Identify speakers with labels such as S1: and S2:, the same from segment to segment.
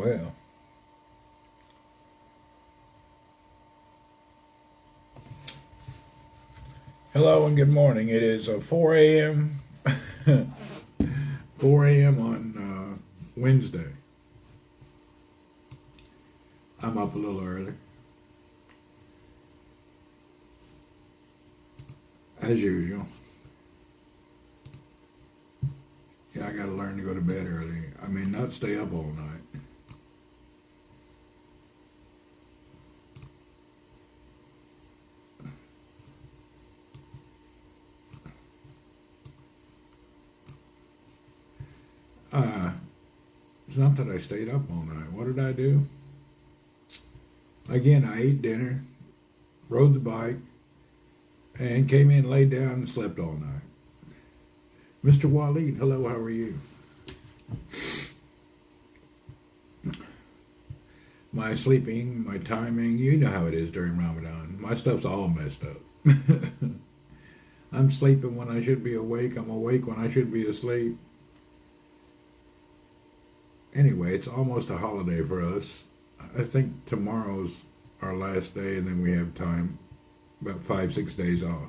S1: Well, hello and good morning. It is 4 a.m. 4 a.m. on Wednesday. I'm up a little early, as usual. Yeah, I got to learn to go to bed early. I mean, not stay up all night. It's not that I stayed up all night. What did I do? Again, I ate dinner, rode the bike, and came in, laid down, and slept all night. Mr. Waleed, hello, how are you? My sleeping, my timing, you know how it is during Ramadan. My stuff's all messed up. I'm sleeping when I should be awake. I'm awake when I should be asleep. Anyway, it's almost a holiday for us. I think tomorrow's our last day, and then we have time, about 5-6 days off.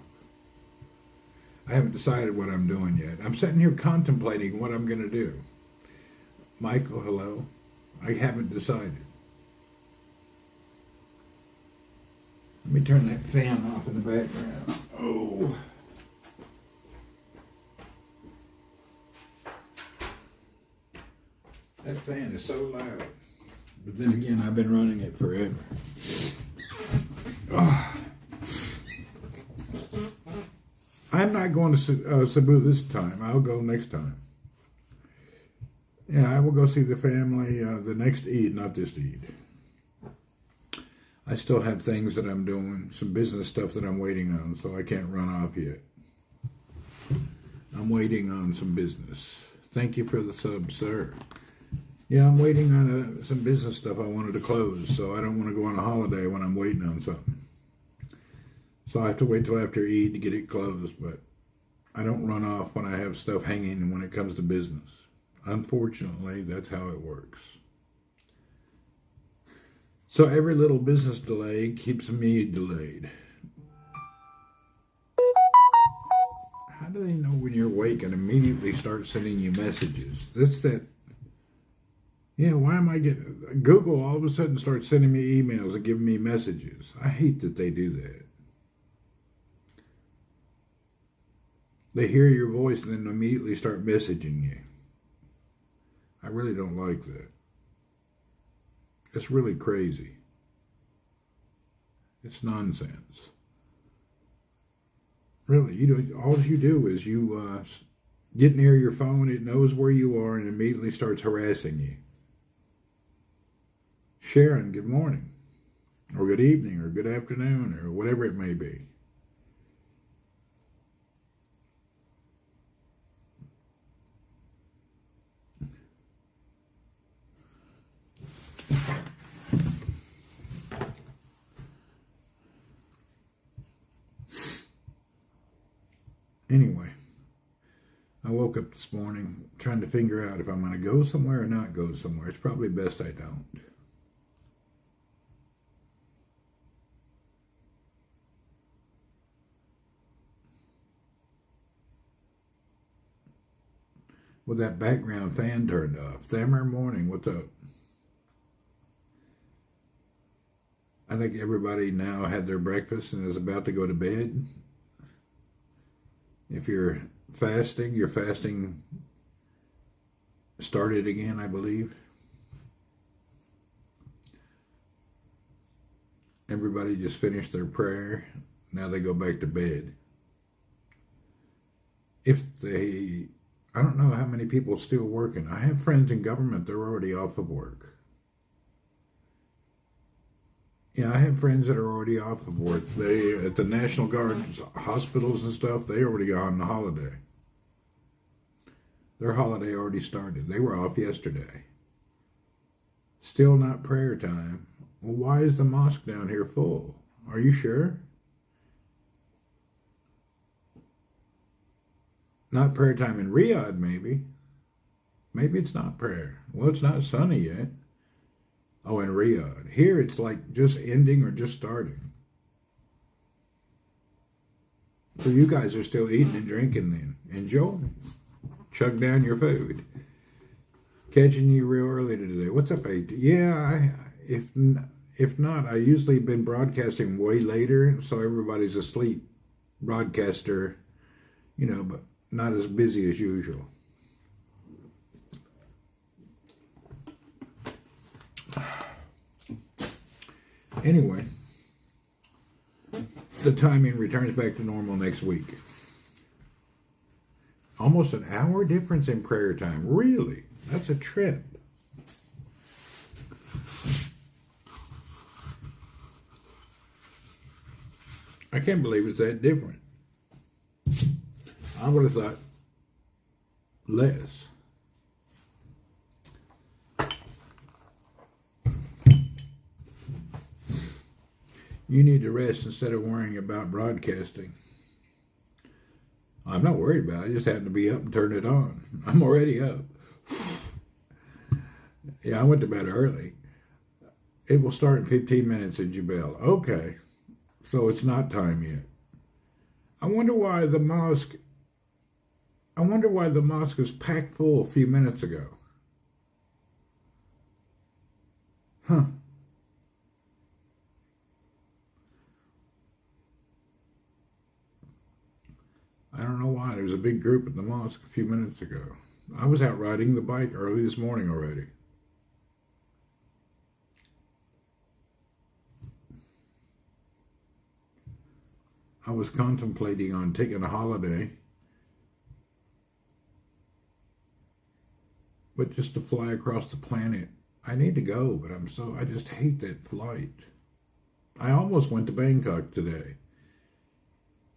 S1: I haven't decided what I'm doing yet. I'm sitting here contemplating what I'm going to do. Michael, hello. I haven't decided. Let me turn that fan off in the background. Oh. That fan is so loud. But then again, I've been running it forever. Oh. I'm not going to Cebu this time. I'll go next time. Yeah, I will go see the family the next Eid, not this Eid. I still have things that I'm doing, some business stuff that I'm waiting on, so I can't run off yet. I'm waiting on some business. Thank you for the sub, sir. Yeah, I'm waiting on some business stuff I wanted to close, so I don't want to go on a holiday when I'm waiting on something. So I have to wait till after Eid to get it closed, but I don't run off when I have stuff hanging when it comes to business. Unfortunately, that's how it works. So every little business delay keeps me delayed. How do they know when you're awake and immediately start sending you messages? Yeah, why am I getting... Google all of a sudden starts sending me emails and giving me messages. I hate that they do that. They hear your voice and then immediately start messaging you. I really don't like that. It's really crazy. It's nonsense. Really, all you do is you get near your phone, it knows where you are, and immediately starts harassing you. Sharon, good morning, or good evening, or good afternoon, or whatever it may be. Anyway, I woke up this morning trying to figure out if I'm going to go somewhere or not go somewhere. It's probably best I don't. With that background fan turned off. Thammer morning, what's up? I think everybody now had their breakfast and is about to go to bed. If you're fasting, your fasting started again, I believe. Everybody just finished their prayer. Now they go back to bed. I don't know how many people are still working. I have friends in government, they're already off of work. Yeah, I have friends that are already off of work. They, at the National Guard hospitals and stuff, they already got on the holiday. Their holiday already started. They were off yesterday. Still not prayer time. Well, why is the mosque down here full? Are you sure? Not prayer time in Riyadh, maybe. Maybe it's not prayer. Well, it's not sunny yet. Oh, in Riyadh. Here it's like just ending or just starting. So you guys are still eating and drinking then. Enjoy. Chug down your food. Catching you real early today. What's up, AT? Yeah, if not, I usually been broadcasting way later, so everybody's asleep. Broadcaster, but not as busy as usual. Anyway, the timing returns back to normal next week. Almost an hour difference in prayer time. Really? That's a trip. I can't believe it's that different. I would have thought less. You need to rest instead of worrying about broadcasting. I'm not worried about it. I just happen to be up and turn it on. I'm already up. Yeah, I went to bed early. It will start in 15 minutes in Jebel. Okay, so it's not time yet. I wonder why the mosque was packed full a few minutes ago. Huh. I don't know why. There was a big group at the mosque a few minutes ago. I was out riding the bike early this morning already. I was contemplating on taking a holiday, but just to fly across the planet. I need to go, but I just hate that flight. I almost went to Bangkok today,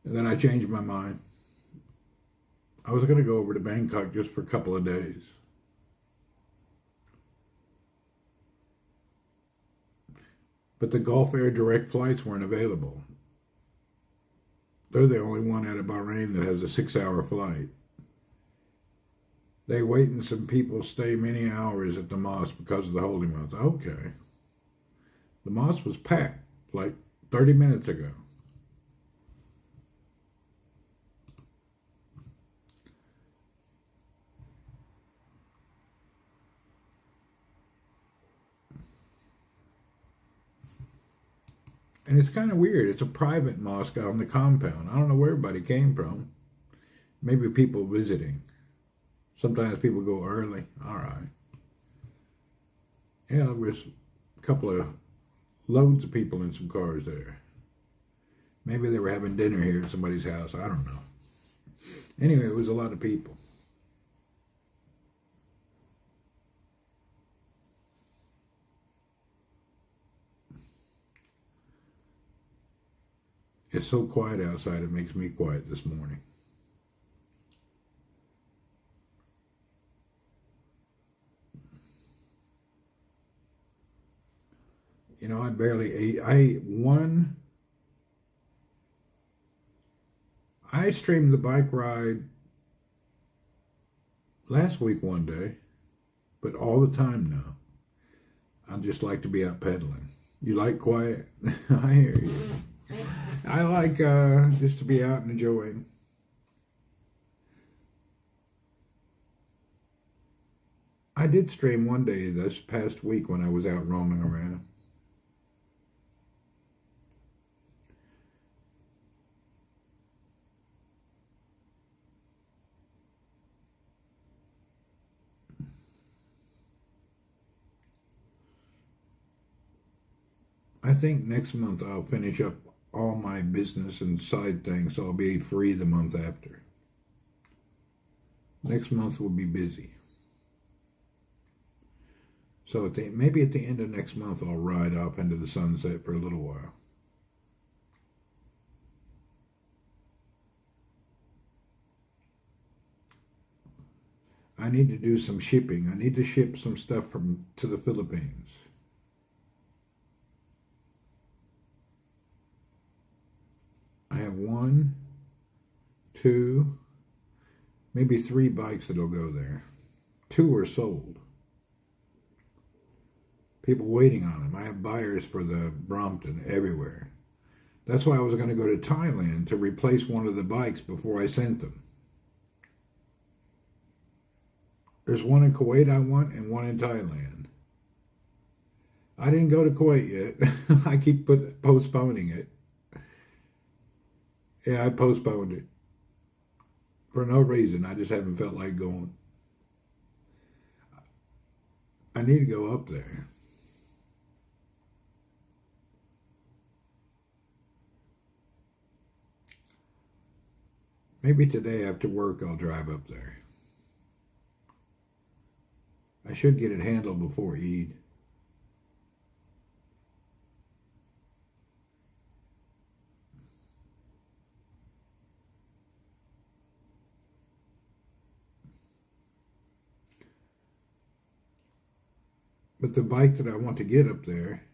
S1: and then I changed my mind. I was going to go over to Bangkok just for a couple of days. But the Gulf Air direct flights weren't available. They're the only one out of Bahrain that has a 6-hour flight. They wait and some people stay many hours at the mosque because of the holy month. Okay. The mosque was packed like 30 minutes ago. And it's kind of weird. It's a private mosque on the compound. I don't know where everybody came from. Maybe people visiting. Sometimes people go early. All right. Yeah, there was a couple of loads of people in some cars there. Maybe they were having dinner here at somebody's house. I don't know. Anyway, it was a lot of people. It's so quiet outside, it makes me quiet this morning. I barely ate. I ate one. I streamed the bike ride last week one day, but all the time now. I just like to be out pedaling. You like quiet? I hear you. I like just to be out and enjoying. I did stream one day this past week when I was out roaming around. I think next month I'll finish up all my business and side things, so I'll be free the month after. Next month will be busy. So maybe at the end of next month I'll ride off into the sunset for a little while. I need to do some shipping. I need to ship some stuff to the Philippines. I have 1, 2, maybe 3 bikes that'll go there. 2 are sold. People waiting on them. I have buyers for the Brompton everywhere. That's why I was going to go to Thailand to replace one of the bikes before I sent them. There's one in Kuwait I want and one in Thailand. I didn't go to Kuwait yet. I keep postponing it. Yeah, I postponed it. For no reason. I just haven't felt like going. I need to go up there. Maybe today after work I'll drive up there. I should get it handled before Eid. But the bike that I want to get up there,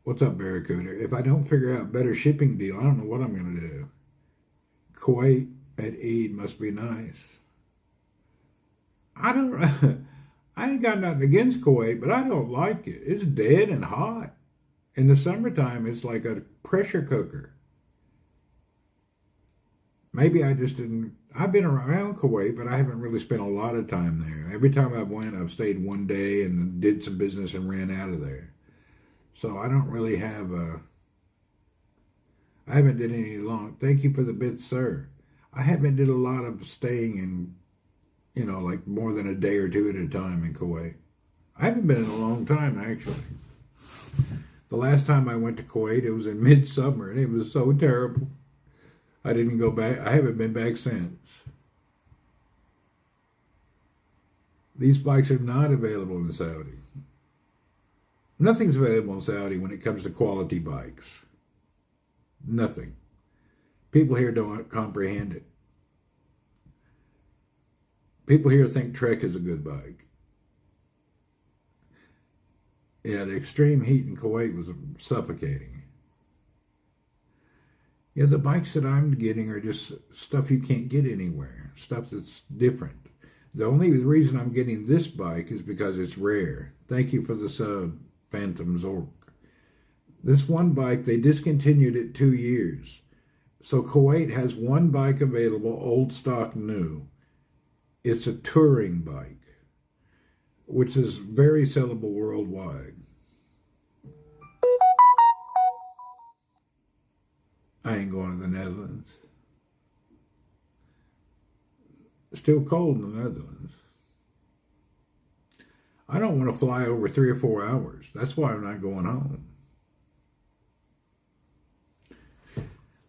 S1: what's up, Barracuda? If I don't figure out a better shipping deal, I don't know what I'm going to do. Kuwait at Eid must be nice. I ain't got nothing against Kuwait, but I don't like it. It's dead and hot. In the summertime, it's like a pressure cooker. Maybe I just didn't. I've been around Kuwait, but I haven't really spent a lot of time there. Every time I've went, I've stayed one day and did some business and ran out of there. So I don't really have I haven't did any long. Thank you for the bits, sir. I haven't did a lot of staying in, like more than a day or two at a time in Kuwait. I haven't been in a long time, actually. The last time I went to Kuwait, it was in midsummer, and it was so terrible. I didn't go back. I haven't been back since. These bikes are not available in Saudi. Nothing's available in Saudi when it comes to quality bikes. Nothing. People here don't comprehend it. People here think Trek is a good bike. Yeah, the extreme heat in Kuwait was suffocating. Yeah, the bikes that I'm getting are just stuff you can't get anywhere. Stuff that's different. The only reason I'm getting this bike is because it's rare. Thank you for the sub, Phantom Zork. This one bike, they discontinued it 2 years. So Kuwait has one bike available, old stock, new. It's a touring bike, which is very sellable worldwide. I ain't going to the Netherlands. It's still cold in the Netherlands. I don't want to fly over 3 or 4 hours. That's why I'm not going home.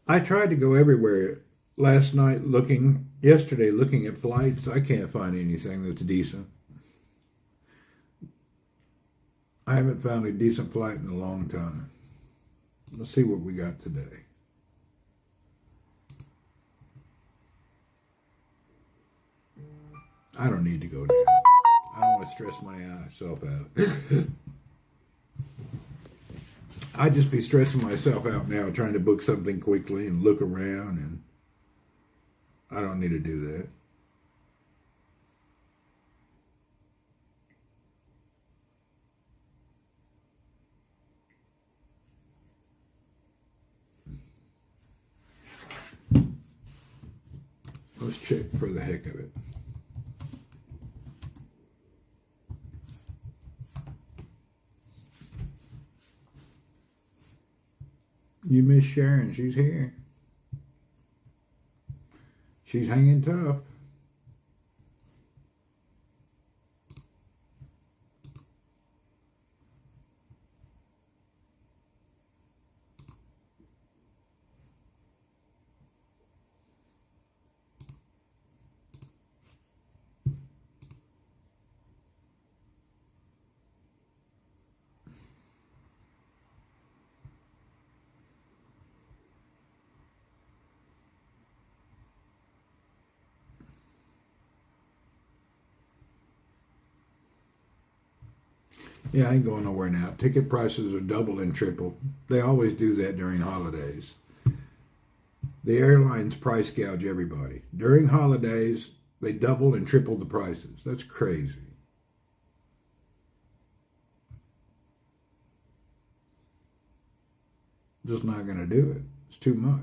S1: I tried to go everywhere yesterday looking at flights. I can't find anything that's decent. I haven't found a decent flight in a long time. Let's see what we got today. I don't need to go down. I don't want to stress myself out. I'd just be stressing myself out now trying to book something quickly and look around, and I don't need to do that. Let's check for the heck of it. You miss Sharon. She's here. She's hanging tough. Yeah, I ain't going nowhere now. Ticket prices are double and triple. They always do that during holidays. The airlines price gouge everybody. During holidays, they double and triple the prices. That's crazy. Just not going to do it. It's too much.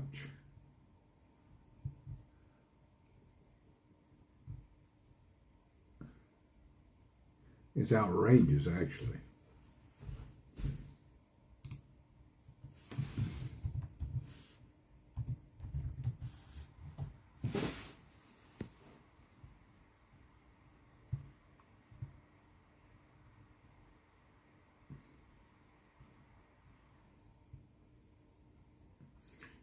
S1: It's outrageous, actually.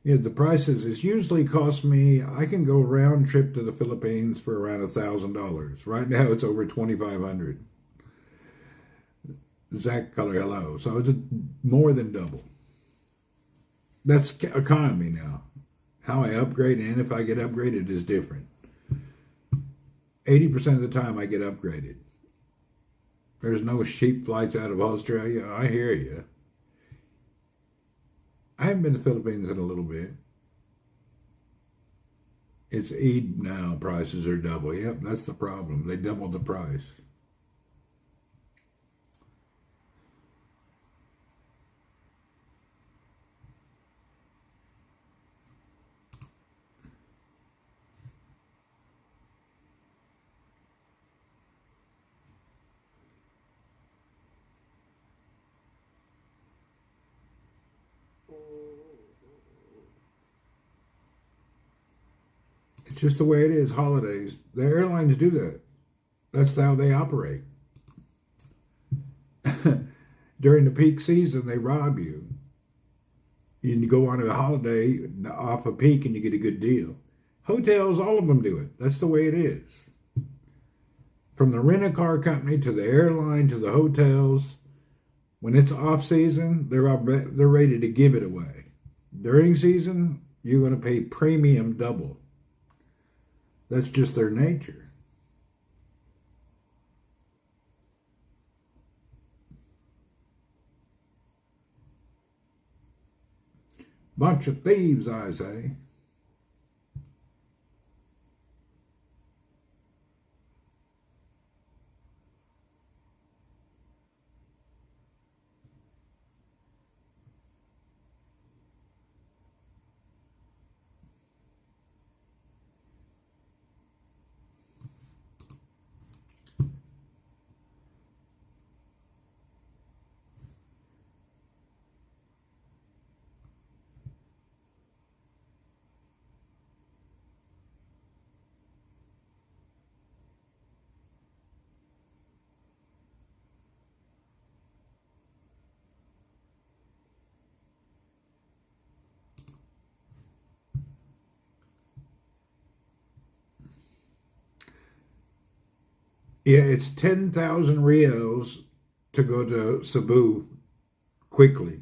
S1: Yeah, the prices, it's usually cost me, I can go round trip to the Philippines for around $1,000. Right now it's over 2,500. Zach color, hello. So it's more than double. That's economy now. How I upgrade and if I get upgraded is different. 80% of the time I get upgraded. There's no cheap flights out of Australia. I hear you. I haven't been to the Philippines in a little bit. It's Eid now. Prices are double. Yep, that's the problem. They doubled the price. It's just the way it is. Holidays. The airlines do that. That's how they operate. During the peak season, they rob you. You go on a holiday off a peak and you get a good deal. Hotels, all of them do it. That's the way it is. From the rent-a-car company to the airline to the hotels, when it's off season, they're ready to give it away. During season, you're going to pay premium double. That's just their nature. Bunch of thieves, I say. Yeah, it's 10,000 reals to go to Cebu quickly.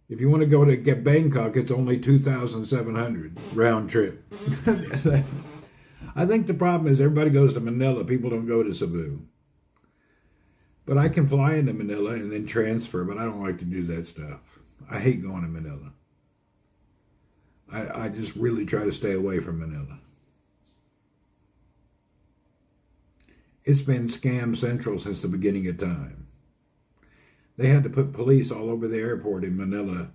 S1: If you want to go to get Bangkok, it's only 2,700 round trip. I think the problem is everybody goes to Manila. People don't go to Cebu. But I can fly into Manila and then transfer, but I don't like to do that stuff. I hate going to Manila. I just really try to stay away from Manila. It's been scam central since the beginning of time. They had to put police all over the airport in Manila,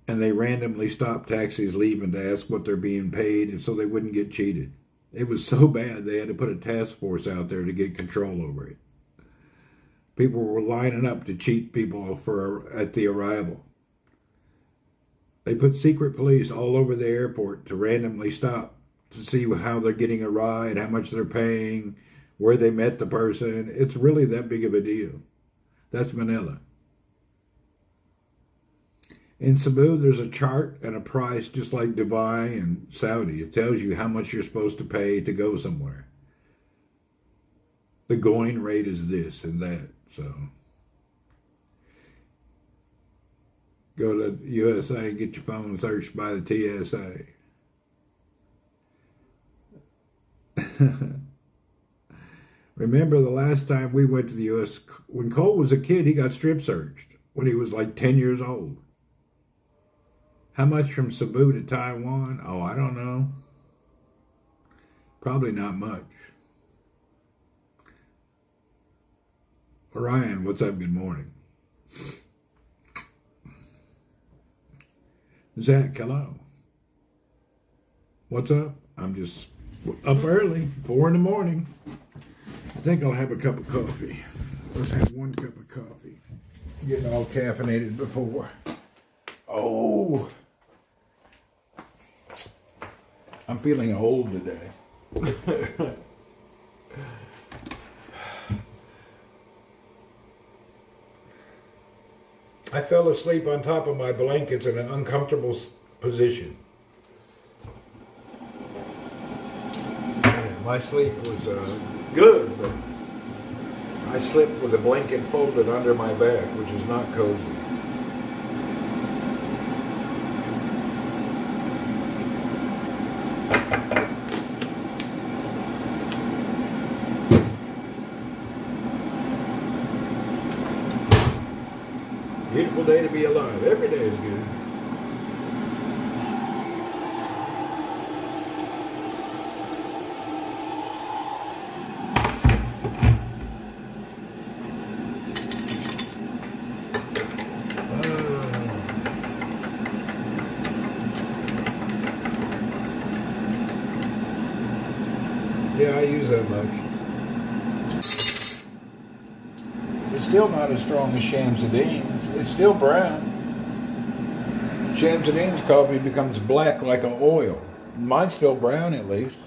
S1: and they randomly stopped taxis leaving to ask what they're being paid so they wouldn't get cheated. It was so bad they had to put a task force out there to get control over it. People were lining up to cheat people at the arrival. They put secret police all over the airport to randomly stop to see how they're getting a ride, how much they're paying, where they met the person. It's really that big of a deal. That's Manila. In Cebu, there's a chart and a price just like Dubai and Saudi. It tells you how much you're supposed to pay to go somewhere. The going rate is this and that. So go to USA and get your phone searched by the TSA. Remember the last time we went to the U.S., when Cole was a kid, he got strip searched when he was like 10 years old. How much from Cebu to Taiwan? Oh, I don't know. Probably not much. Ryan, what's up? Good morning. Zach, hello. What's up? I'm just up early, 4 in the morning. I think I'll have a cup of coffee. Let's have 1 cup of coffee. Getting all caffeinated before. Oh, I'm feeling old today. I fell asleep on top of my blankets in an uncomfortable position. Man, my sleep was good, but I slept with a blanket folded under my back, which is not cozy. Beautiful day to be alive. Every day is good. Yeah, I use that much. It's still not as strong as Shamsuddin's. It's still brown. Shamsuddin's coffee becomes black like an oil. Mine's still brown at least.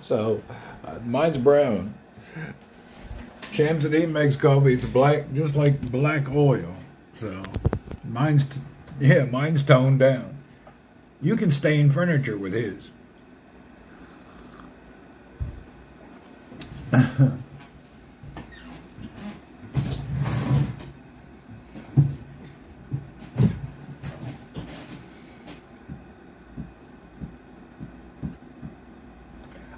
S1: So, mine's brown. Shamsuddin makes coffee. It's black, just like black oil. So, mine's toned down. You can stain furniture with his.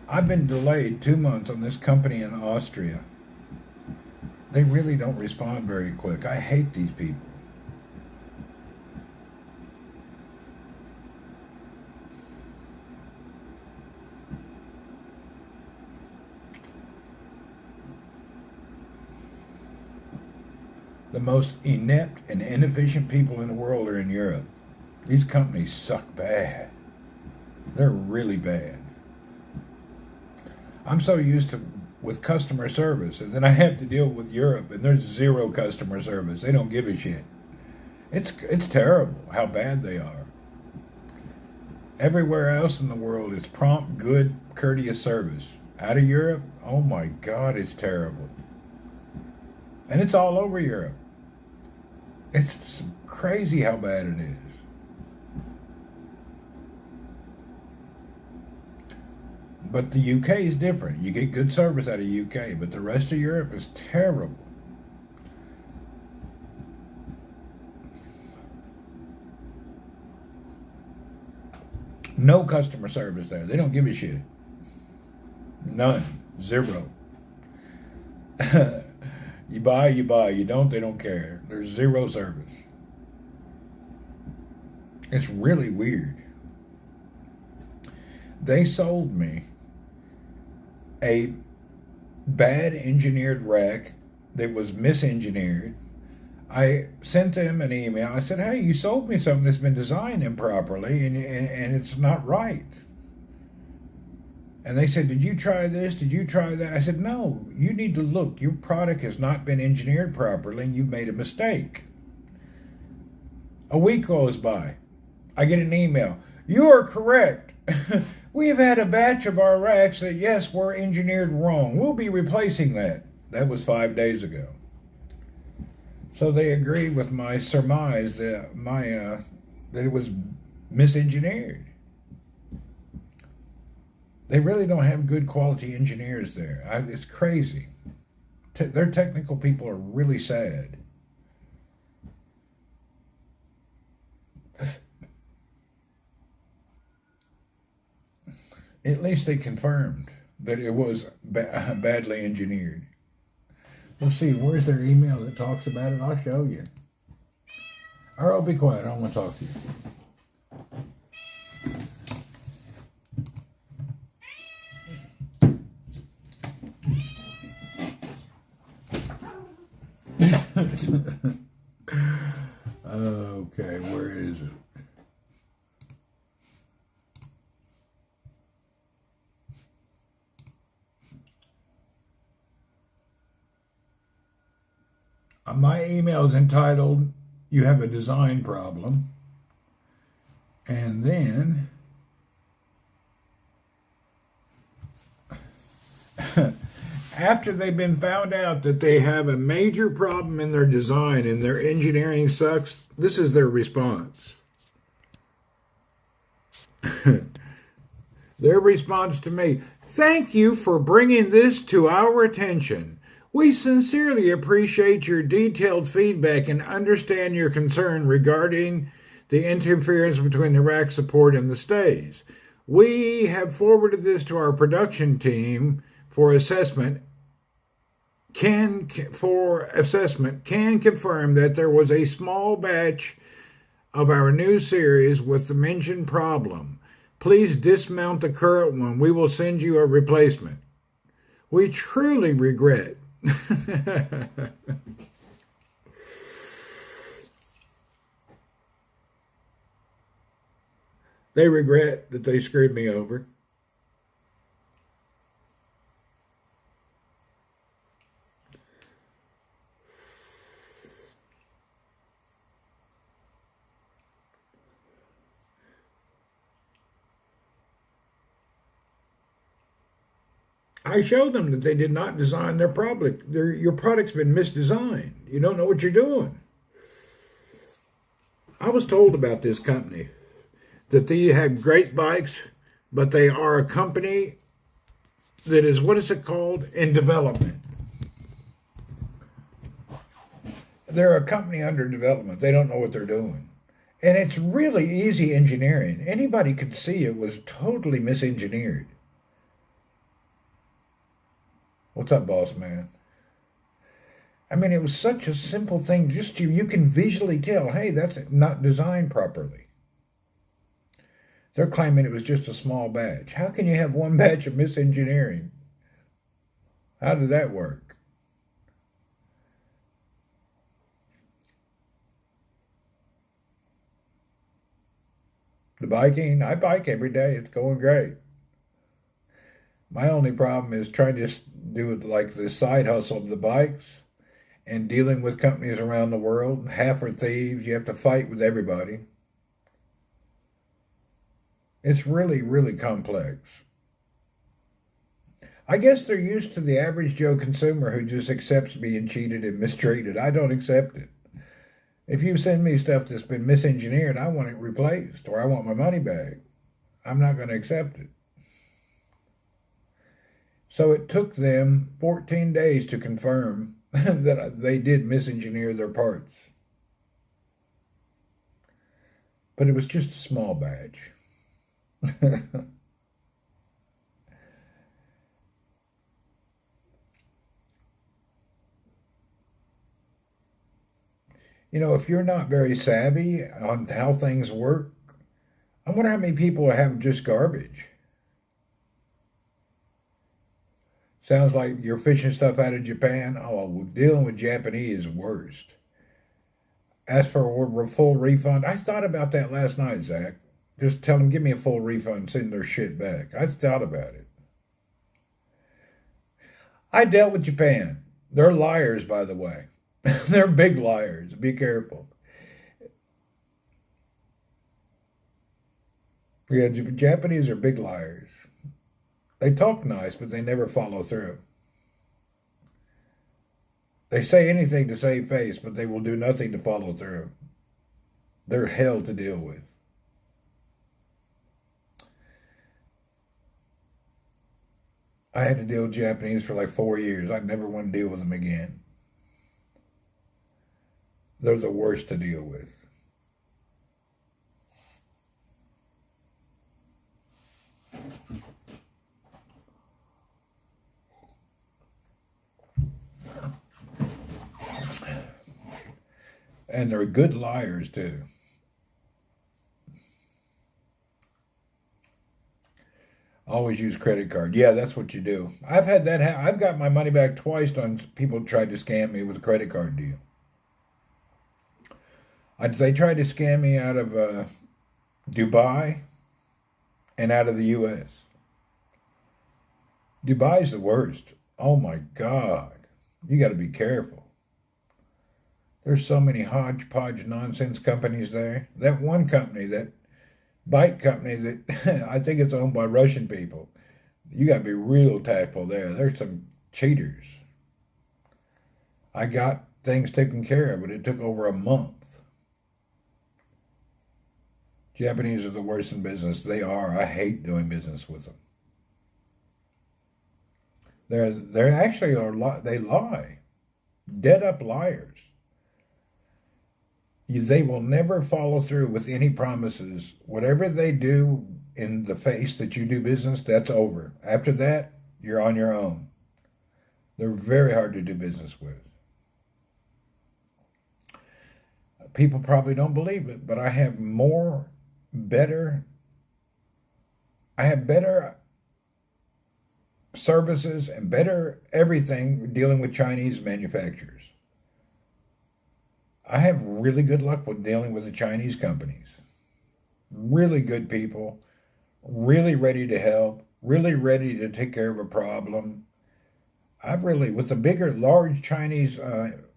S1: I've been delayed 2 months on this company in Austria. They really don't respond very quick. I hate these people. The most inept and inefficient people in the world are in Europe. These companies suck bad. They're really bad. I'm so used to with customer service, and then I have to deal with Europe, and there's zero customer service. They don't give a shit. It's terrible how bad they are. Everywhere else in the world is prompt, good, courteous service. Out of Europe, oh my God, it's terrible. And it's all over Europe. It's crazy how bad it is. But the UK is different. You get good service out of UK, but the rest of Europe is terrible. No customer service there. They don't give a shit. None. Zero. You buy, you buy. You don't, they don't care. There's zero service. It's really weird. They sold me a bad engineered rack that was misengineered. I sent them an email. I said, hey, you sold me something that's been designed improperly and it's not right. And they said, did you try this? Did you try that? I said, no, you need to look. Your product has not been engineered properly and you've made a mistake. A week goes by. I get an email. You are correct. We've had a batch of our racks that, yes, were engineered wrong. We'll be replacing that. That was 5 days ago. So they agreed with my surmise that that it was misengineered. They really don't have good quality engineers there. It's crazy. Their technical people are really sad. At least they confirmed that it was badly engineered. Let's see, where's their email that talks about it? I'll show you. Or I'll be quiet, I don't want to talk to you. My email is entitled, "You Have a Design Problem." And then after they've been found out that they have a major problem in their design and their engineering sucks, this is their response. Their response to me: "Thank you for bringing this to our attention. We sincerely appreciate your detailed feedback and understand your concern regarding the interference between the rack support and the stays. We have forwarded this to our production team for assessment. Can confirm that there was a small batch of our new series with the mentioned problem. Please dismount the current one. We will send you a replacement. We truly regret." They regret that they screwed me over. I showed them that they did not design their product. Your product's been misdesigned. You don't know what you're doing. I was told about this company, that they have great bikes, but they are a company that is, what is it called? In development. They're a company under development. They don't know what they're doing. And it's really easy engineering. Anybody could see it was totally misengineered. What's up, boss man? I mean, it was such a simple thing. Just you can visually tell, hey, that's not designed properly. They're claiming it was just a small batch. How can you have one batch of misengineering? How did that work? The biking, I bike every day. It's going great. My only problem is trying to do it like the side hustle of the bikes and dealing with companies around the world. Half are thieves. You have to fight with everybody. It's really, really complex. I guess they're used to the average Joe consumer who just accepts being cheated and mistreated. I don't accept it. If you send me stuff that's been misengineered, I want it replaced or I want my money back. I'm not going to accept it. So it took them 14 days to confirm that they did misengineer their parts. But it was just a small batch. You know, if you're not very savvy on how things work, I wonder how many people have just garbage. Sounds like you're fishing stuff out of Japan. Oh, dealing with Japanese is worst. Ask for a full refund. I thought about that last night, Zach. Just tell them, give me a full refund, send their shit back. I thought about it. I dealt with Japan. They're liars, by the way. They're big liars. Be careful. Yeah, Japanese are big liars. They talk nice, but they never follow through. They say anything to save face, but they will do nothing to follow through. They're hell to deal with. I had to deal with Japanese for like 4 years. I never want to deal with them again. They're the worst to deal with. And they're good liars, too. Always use credit card. Yeah, that's what you do. I've had that. I've got my money back twice on people who tried to scam me with a credit card deal. They tried to scam me out of Dubai and out of the U.S. Dubai's the worst. Oh, my God. You got to be careful. There's so many hodgepodge nonsense companies there. That one company, that bike company that I think it's owned by Russian people. You got to be real tactful there. There's some cheaters. I got things taken care of, but it took over a month. Japanese are the worst in business. They are. I hate doing business with them. They're actually they lie. Dead up liars. They will never follow through with any promises. Whatever they do in the face that you do business, that's over. After that, you're on your own. They're very hard to do business with. People probably don't believe it, but I have better services and better everything dealing with Chinese manufacturers. I have really good luck with dealing with the Chinese companies. Really good people, really ready to help, really ready to take care of a problem. With the bigger, large Chinese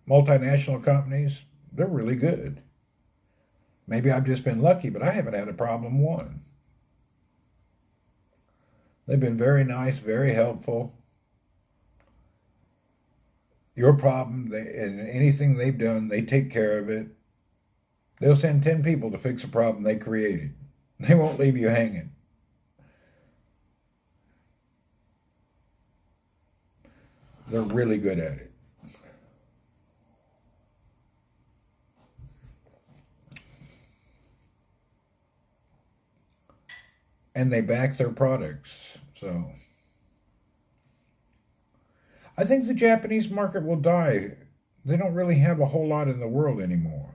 S1: multinational companies, they're really good. Maybe I've just been lucky, but I haven't had a problem one. They've been very nice, very helpful. Your problem, and anything they've done, they take care of it. They'll send 10 people to fix a problem they created. They won't leave you hanging. They're really good at it. And they back their products, so I think the Japanese market will die. They don't really have a whole lot in the world anymore.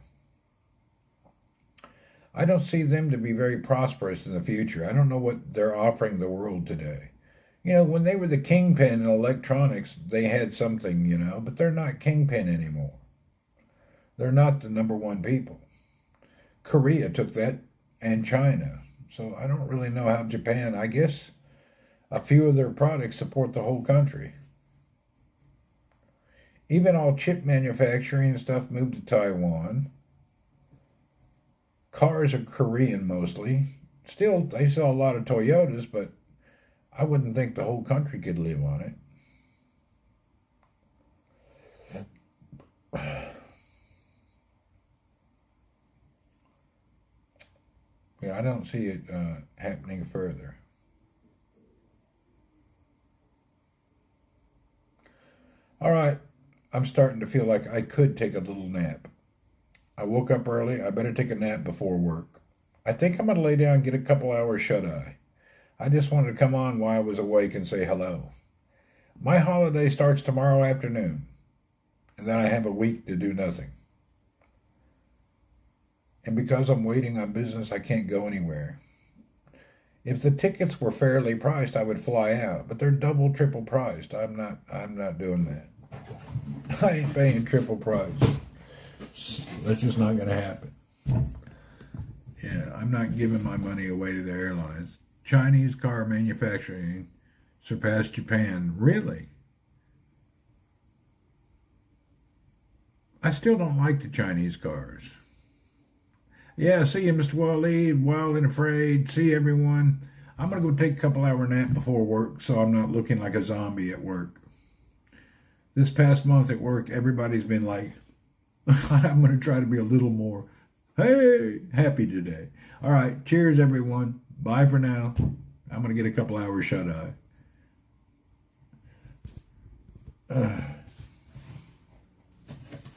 S1: I don't see them to be very prosperous in the future. I don't know what they're offering the world today. When they were the kingpin in electronics, they had something, but they're not kingpin anymore. They're not the number one people. Korea took that, and China. So I don't really know how Japan, I guess a few of their products support the whole country. Even all chip manufacturing and stuff moved to Taiwan. Cars are Korean mostly. Still, they sell a lot of Toyotas, but I wouldn't think the whole country could live on it. Yeah, I don't see it happening further. All right, I'm starting to feel like I could take a little nap. I woke up early. I better take a nap before work. I think I'm going to lay down and get a couple hours shut-eye. I just wanted to come on while I was awake and say hello. My holiday starts tomorrow afternoon, and then I have a week to do nothing. And because I'm waiting on business, I can't go anywhere. If the tickets were fairly priced, I would fly out, but they're double, triple priced. I'm not doing that. I ain't paying triple price. That's just not going to happen. Yeah, I'm not giving my money away to the airlines. Chinese car manufacturing surpassed Japan. Really? I still don't like the Chinese cars. Yeah, see you, Mr. Wally, Wild and Afraid. See everyone. I'm going to go take a couple hour nap before work so I'm not looking like a zombie at work. This past month at work, everybody's been like, I'm going to try to be a little more, happy today. All right, cheers, everyone. Bye for now. I'm going to get a couple hours shut-eye.